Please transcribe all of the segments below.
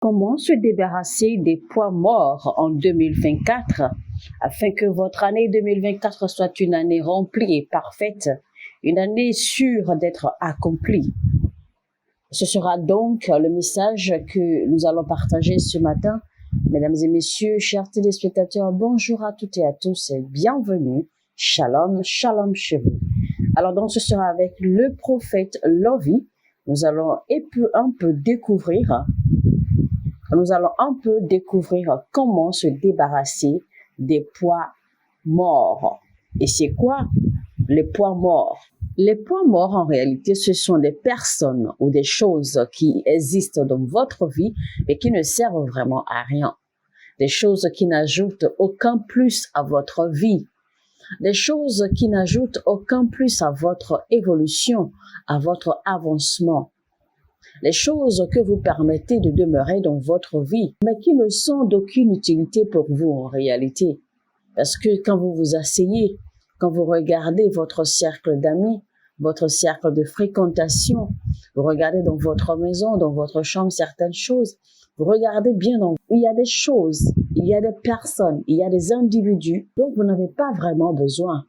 Comment se débarrasser des poids morts en 2024 afin que votre année 2024 soit une année remplie et parfaite, une année sûre d'être accomplie? Ce sera donc le message que nous allons partager ce matin. Mesdames et messieurs, chers téléspectateurs, bonjour à toutes et à tous et bienvenue. Shalom, shalom chez vous. Alors donc ce sera avec le prophète Lovy. Nous allons un peu découvrir comment se débarrasser des poids morts. Et c'est quoi les poids morts? Les poids morts, en réalité, ce sont des personnes ou des choses qui existent dans votre vie mais qui ne servent vraiment à rien. Des choses qui n'ajoutent aucun plus à votre vie. Des choses qui n'ajoutent aucun plus à votre évolution, à votre avancement. Les choses que vous permettez de demeurer dans votre vie, mais qui ne sont d'aucune utilité pour vous en réalité. Parce que quand vous vous asseyez, quand vous regardez votre cercle d'amis, votre cercle de fréquentation, vous regardez dans votre maison, dans votre chambre certaines choses, vous regardez bien, il y a des choses, il y a des personnes, il y a des individus dont vous n'avez pas vraiment besoin,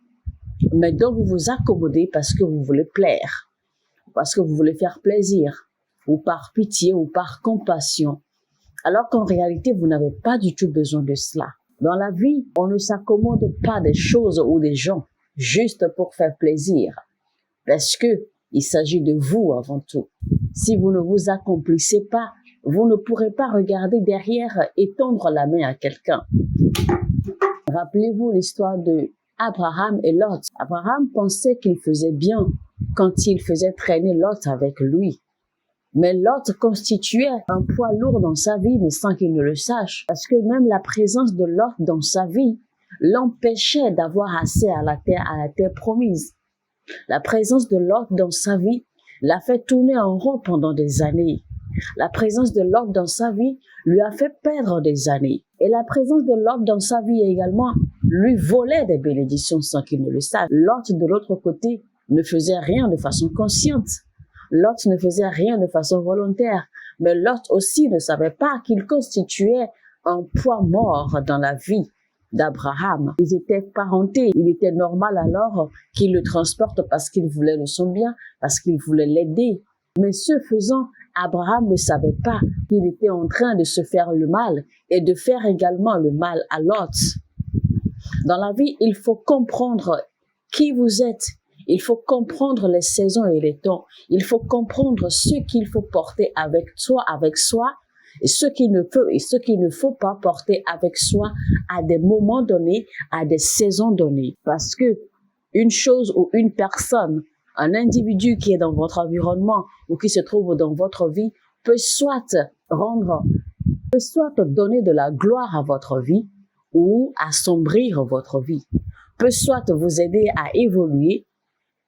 mais dont vous vous accommodez parce que vous voulez plaire, parce que vous voulez faire plaisir, ou par pitié, ou par compassion, alors qu'en réalité, vous n'avez pas du tout besoin de cela. Dans la vie, on ne s'accommode pas des choses ou des gens juste pour faire plaisir, parce que il s'agit de vous avant tout. Si vous ne vous accomplissez pas, vous ne pourrez pas regarder derrière et tendre la main à quelqu'un. Rappelez-vous l'histoire de Abraham et Lot. Abraham pensait qu'il faisait bien quand il faisait traîner Lot avec lui. Mais Lot constituait un poids lourd dans sa vie, mais sans qu'il ne le sache. Parce que même la présence de Lot dans sa vie l'empêchait d'avoir accès à la terre promise. La présence de Lot dans sa vie l'a fait tourner en rond pendant des années. La présence de Lot dans sa vie lui a fait perdre des années. Et la présence de Lot dans sa vie également lui volait des bénédictions sans qu'il ne le sache. Lot, de l'autre côté, ne faisait rien de façon consciente. Lot ne faisait rien de façon volontaire, mais Lot aussi ne savait pas qu'il constituait un poids mort dans la vie d'Abraham. Ils étaient parentés, il était normal alors qu'il le transporte parce qu'il voulait le son bien, parce qu'il voulait l'aider. Mais ce faisant, Abraham ne savait pas qu'il était en train de se faire le mal et de faire également le mal à Lot. Dans la vie, il faut comprendre qui vous êtes. Il faut comprendre les saisons et les temps. Il faut comprendre ce qu'il faut porter avec soi, et ce qu'il ne faut pas porter avec soi à des moments donnés, à des saisons données. Parce que une chose ou une personne, un individu qui est dans votre environnement ou qui se trouve dans votre vie peut soit donner de la gloire à votre vie ou assombrir votre vie, peut soit vous aider à évoluer,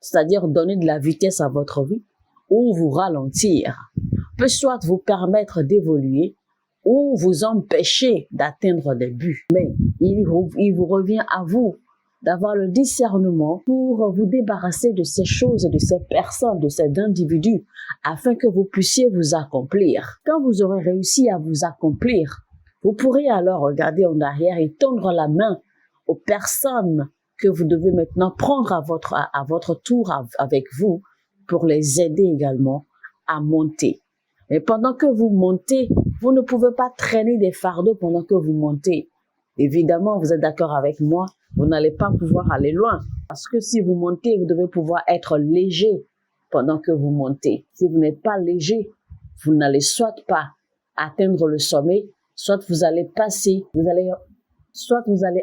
c'est-à-dire donner de la vitesse à votre vie, ou vous ralentir, peut soit vous permettre d'évoluer, ou vous empêcher d'atteindre des buts. Mais il vous revient à vous d'avoir le discernement pour vous débarrasser de ces choses, de ces personnes, de ces individus, afin que vous puissiez vous accomplir. Quand vous aurez réussi à vous accomplir, vous pourrez alors regarder en arrière et tendre la main aux personnes que vous devez maintenant prendre à votre tour avec vous pour les aider également à monter. Mais pendant que vous montez, vous ne pouvez pas traîner des fardeaux pendant que vous montez. Évidemment, vous êtes d'accord avec moi, vous n'allez pas pouvoir aller loin. Parce que si vous montez, vous devez pouvoir être léger pendant que vous montez. Si vous n'êtes pas léger, vous n'allez soit pas atteindre le sommet, soit vous allez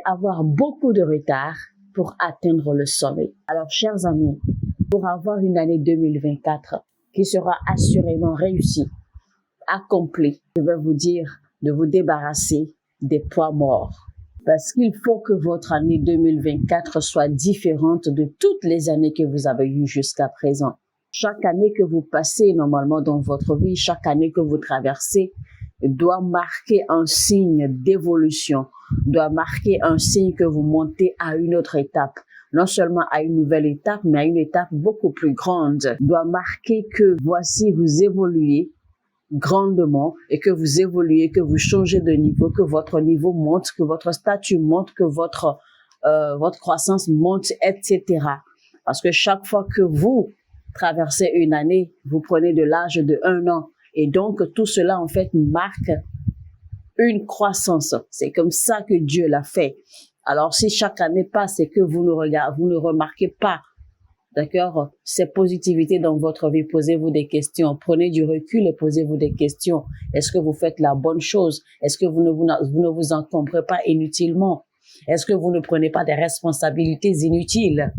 avoir beaucoup de retard pour atteindre le sommet. Alors, chers amis, pour avoir une année 2024 qui sera assurément réussie, accomplie, je vais vous dire de vous débarrasser des poids morts. Parce qu'il faut que votre année 2024 soit différente de toutes les années que vous avez eues jusqu'à présent. Chaque année que vous passez normalement dans votre vie, chaque année que vous traversez, doit marquer un signe d'évolution, doit marquer un signe que vous montez à une autre étape. Non seulement à une nouvelle étape, mais à une étape beaucoup plus grande. Doit marquer que voici, vous évoluez grandement et que vous évoluez, que vous changez de niveau, que votre niveau monte, que votre statut monte, que votre croissance monte, etc. Parce que chaque fois que vous traversez une année, vous prenez de l'âge de 1 an. Et donc, tout cela, en fait, marque une croissance. C'est comme ça que Dieu l'a fait. Alors, si chaque année passe et que vous ne remarquez pas, d'accord, ces positivités dans votre vie, posez-vous des questions. Prenez du recul et posez-vous des questions. Est-ce que vous faites la bonne chose? Est-ce que vous ne vous encombrez pas inutilement? Est-ce que vous ne prenez pas des responsabilités inutiles?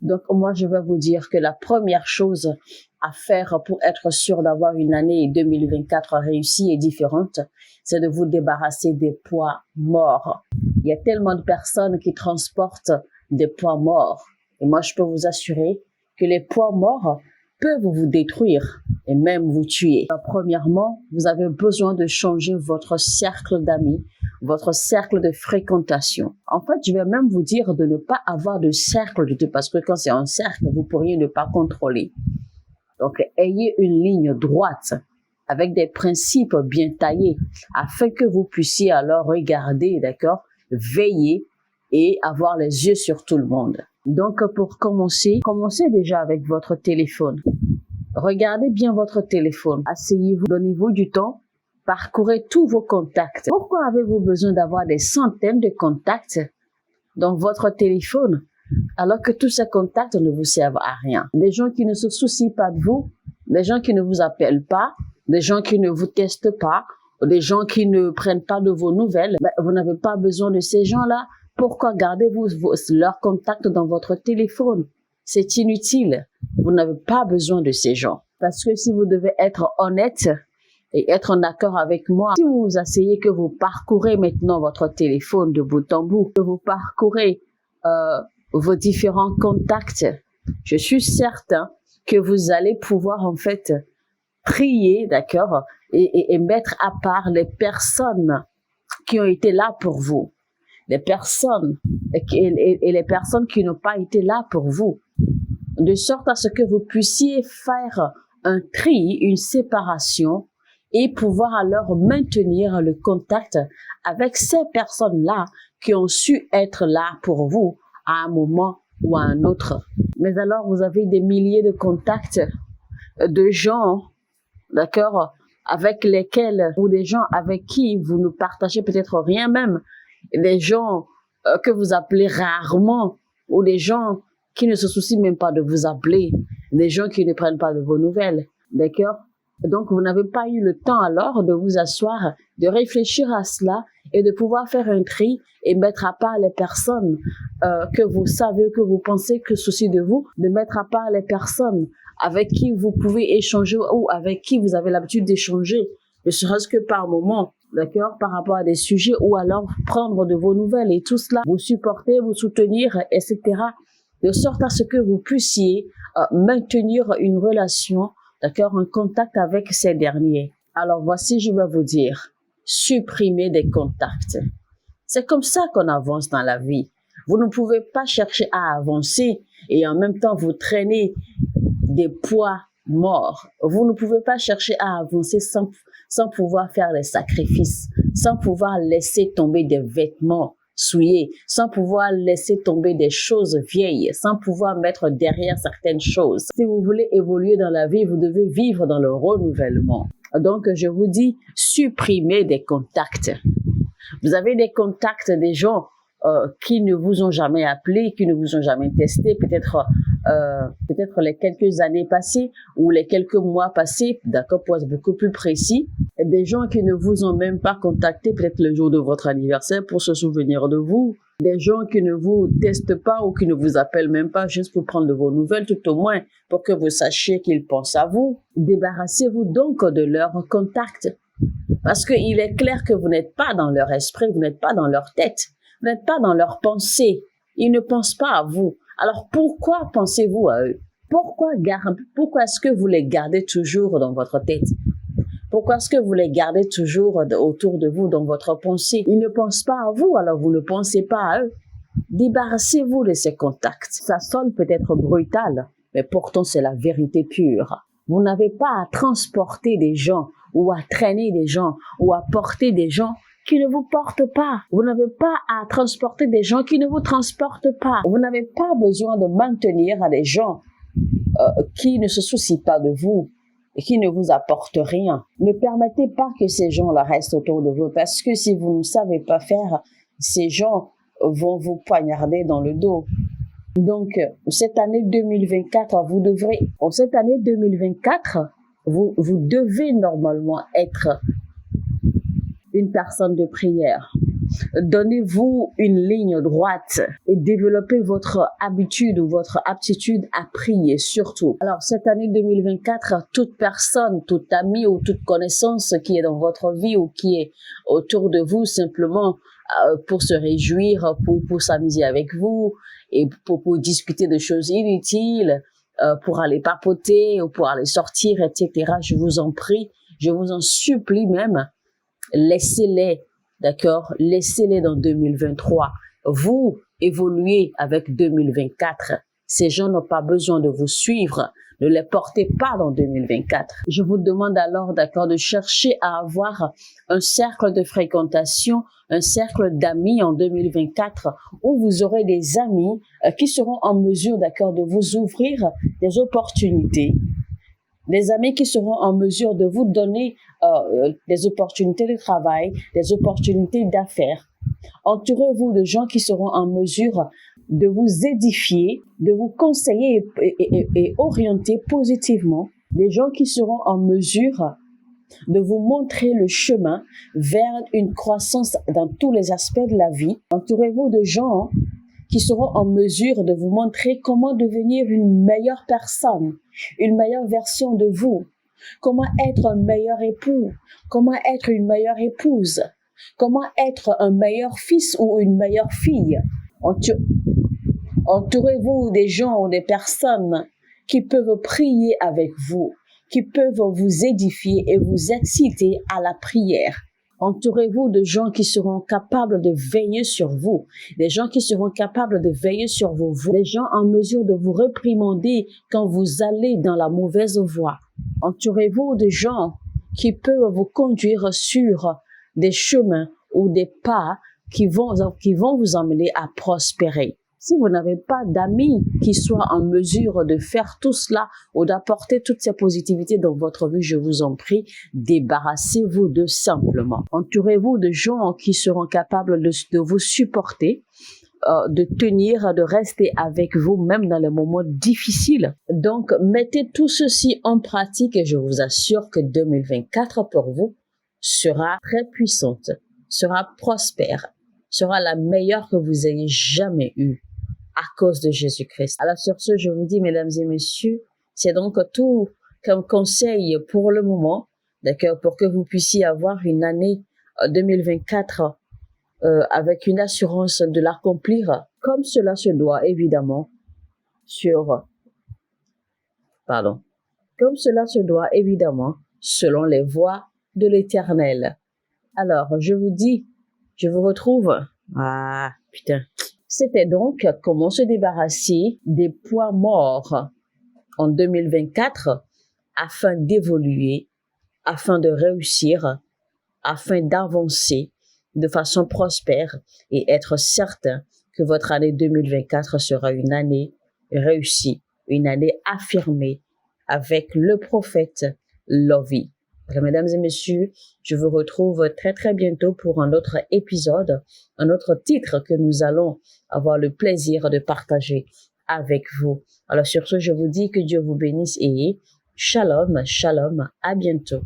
Donc, moi, je vais vous dire que la première chose à faire pour être sûr d'avoir une année 2024 réussie et différente, c'est de vous débarrasser des poids morts. Il y a tellement de personnes qui transportent des poids morts. Et moi, je peux vous assurer que les poids morts peuvent vous détruire et même vous tuer. Premièrement, vous avez besoin de changer votre cercle d'amis, votre cercle de fréquentation. En fait, je vais même vous dire de ne pas avoir de cercle du tout, parce que quand c'est un cercle, vous pourriez ne pas contrôler. Donc, ayez une ligne droite avec des principes bien taillés afin que vous puissiez alors regarder, d'accord, veiller et avoir les yeux sur tout le monde. Donc, pour commencez déjà avec votre téléphone. Regardez bien votre téléphone. Asseyez-vous, donnez-vous du temps, parcourez tous vos contacts. Pourquoi avez-vous besoin d'avoir des centaines de contacts dans votre téléphone alors que tous ces contacts ne vous servent à rien? Des gens qui ne se soucient pas de vous, des gens qui ne vous appellent pas, des gens qui ne vous testent pas, des gens qui ne prennent pas de vos nouvelles. Vous n'avez pas besoin de ces gens-là. Pourquoi gardez-vous leurs contacts dans votre téléphone? C'est inutile. Vous n'avez pas besoin de ces gens. Parce que si vous devez être honnête et être en accord avec moi, si vous vous asseyez, que vous parcourez maintenant votre téléphone de bout en bout, que vous parcourez vos différents contacts, je suis certain que vous allez pouvoir en fait trier, d'accord, et mettre à part les personnes qui ont été là pour vous. Les personnes et les personnes qui n'ont pas été là pour vous, de sorte à ce que vous puissiez faire un tri, une séparation et pouvoir alors maintenir le contact avec ces personnes-là qui ont su être là pour vous à un moment ou à un autre. Mais alors, vous avez des milliers de contacts de gens, d'accord, avec lesquels, ou des gens avec qui vous ne partagez peut-être rien même, des gens que vous appelez rarement, ou des gens qui ne se soucient même pas de vous appeler, des gens qui ne prennent pas de vos nouvelles, d'accord? Donc, vous n'avez pas eu le temps alors de vous asseoir, de réfléchir à cela et de pouvoir faire un tri et mettre à part les personnes que vous savez, que vous pensez que soucient de vous, de mettre à part les personnes avec qui vous pouvez échanger ou avec qui vous avez l'habitude d'échanger, ne serait-ce que par moment, d'accord, par rapport à des sujets, ou alors prendre de vos nouvelles et tout cela, vous supporter, vous soutenir, etc., de sorte à ce que vous puissiez maintenir une relation, d'accord, un contact avec ces derniers. Alors voici, je vais vous dire, supprimez des contacts. C'est comme ça qu'on avance dans la vie. Vous ne pouvez pas chercher à avancer et en même temps vous traîner des poids morts. Vous ne pouvez pas chercher à avancer sans pouvoir faire les sacrifices, sans pouvoir laisser tomber des vêtements souillés, sans pouvoir laisser tomber des choses vieilles, sans pouvoir mettre derrière certaines choses. Si vous voulez évoluer dans la vie, vous devez vivre dans le renouvellement. Donc, je vous dis, supprimez des contacts. Vous avez des contacts des gens qui ne vous ont jamais appelé, qui ne vous ont jamais testé, peut-être les quelques années passées ou les quelques mois passés, d'accord, pour être beaucoup plus précis, des gens qui ne vous ont même pas contacté peut-être le jour de votre anniversaire pour se souvenir de vous, des gens qui ne vous testent pas ou qui ne vous appellent même pas juste pour prendre de vos nouvelles, tout au moins pour que vous sachiez qu'ils pensent à vous. Débarrassez-vous donc de leurs contacts, parce qu'il est clair que vous n'êtes pas dans leur esprit, vous n'êtes pas dans leur tête, vous n'êtes pas dans leurs pensées. Ils ne pensent pas à vous. Alors pourquoi pensez-vous à eux? Pourquoi est-ce que vous les gardez toujours dans votre tête? Pourquoi est-ce que vous les gardez toujours autour de vous dans votre pensée? Ils ne pensent pas à vous, alors vous ne pensez pas à eux. Débarrassez-vous de ces contacts. Ça sonne peut-être brutal, mais pourtant c'est la vérité pure. Vous n'avez pas à transporter des gens ou à traîner des gens ou à porter des gens qui ne vous portent pas. Vous n'avez pas à transporter des gens qui ne vous transportent pas. Vous n'avez pas besoin de maintenir des gens qui ne se soucient pas de vous et qui ne vous apportent rien. Ne permettez pas que ces gens-là restent autour de vous, parce que si vous ne savez pas faire, ces gens vont vous poignarder dans le dos. Donc, cette année 2024, vous devez normalement être une personne de prière. Donnez-vous une ligne droite et développez votre habitude ou votre aptitude à prier surtout. Alors, cette année 2024, toute personne, tout ami ou toute connaissance qui est dans votre vie ou qui est autour de vous simplement pour se réjouir, pour s'amuser avec vous et pour discuter de choses inutiles, pour aller papoter ou pour aller sortir, etc. Je vous en prie, je vous en supplie même, laissez-les. D'accord? Laissez-les dans 2023. Vous évoluez avec 2024. Ces gens n'ont pas besoin de vous suivre. Ne les portez pas dans 2024. Je vous demande alors, d'accord, de chercher à avoir un cercle de fréquentation, un cercle d'amis en 2024 où vous aurez des amis qui seront en mesure, d'accord, de vous ouvrir des opportunités. Des amis qui seront en mesure de vous donner des opportunités de travail, des opportunités d'affaires. Entourez-vous de gens qui seront en mesure de vous édifier, de vous conseiller et orienter positivement. Des gens qui seront en mesure de vous montrer le chemin vers une croissance dans tous les aspects de la vie. Entourez-vous de gens qui seront en mesure de vous montrer comment devenir une meilleure personne, une meilleure version de vous, comment être un meilleur époux, comment être une meilleure épouse, comment être un meilleur fils ou une meilleure fille. Entourez-vous des gens ou des personnes qui peuvent prier avec vous, qui peuvent vous édifier et vous exciter à la prière. Entourez-vous de gens qui seront capables de veiller sur vous, des gens qui seront capables de veiller sur vos voies, des gens en mesure de vous réprimander quand vous allez dans la mauvaise voie. Entourez-vous de gens qui peuvent vous conduire sur des chemins ou des pas qui vont vous emmener à prospérer. Si vous n'avez pas d'amis qui soient en mesure de faire tout cela ou d'apporter toutes ces positivités dans votre vie, je vous en prie, débarrassez-vous d'eux simplement. Entourez-vous de gens qui seront capables de vous supporter, de tenir, de rester avec vous même dans les moments difficiles. Donc, mettez tout ceci en pratique et je vous assure que 2024 pour vous sera très puissante, sera prospère, sera la meilleure que vous ayez jamais eue. À cause de Jésus-Christ. Alors sur ce, je vous dis, mesdames et messieurs, c'est donc tout comme conseil pour le moment, d'accord, pour que vous puissiez avoir une année 2024 avec une assurance de l'accomplir comme cela se doit, évidemment, comme cela se doit, évidemment, selon les voies de l'Éternel. Alors, je vous dis, je vous retrouve. C'était donc comment se débarrasser des poids morts en 2024 afin d'évoluer, afin de réussir, afin d'avancer de façon prospère et être certain que votre année 2024 sera une année réussie, une année affirmée avec le prophète Lovy. Alors, mesdames et messieurs, je vous retrouve très très bientôt pour un autre épisode, un autre titre que nous allons avoir le plaisir de partager avec vous. Alors sur ce, je vous dis que Dieu vous bénisse et shalom, shalom, à bientôt.